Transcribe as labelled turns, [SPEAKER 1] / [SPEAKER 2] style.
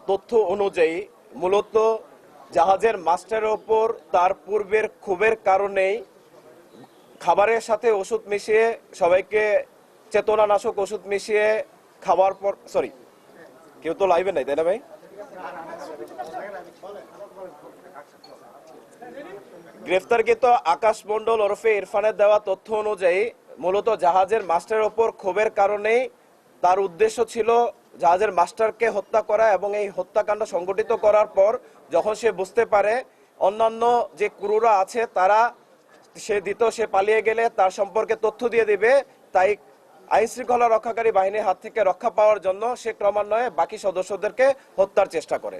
[SPEAKER 1] তথ্য অনুযায়ী মূলত জাহাজের মাস্টারের ওপর তার পূর্বের ক্ষোভের কারণেই খাবারের সাথে ওষুধ মিশিয়ে সবাইকে চেতনানাশক ওষুধ মিশিয়ে খাওয়ার পর কেউ তো লাইভে নাই তাই না ভাই? গ্রেফতারকৃত আকাশ মণ্ডল ওরফে ইরফানের দেওয়া তথ্য অনুযায়ী মূলত জাহাজের মাস্টারের ওপর ক্ষোভের কারণেই তার উদ্দেশ্য ছিল জাহাজের মাস্টারকে হত্যা করা, এবং এই হত্যাকাণ্ড সংগঠিত করার পর যখন সে বুঝতে পারে অন্যান্য যে ক্রুরা আছে তারা সে পালিয়ে গেলে তার সম্পর্কে তথ্য দিয়ে দিবে, তাই আইন শৃঙ্খলা রক্ষাকারী বাহিনীর হাত থেকে রক্ষা পাওয়ার জন্য সে ক্রমান্বয়ে বাকি সদস্যদেরকে হত্যার চেষ্টা করে।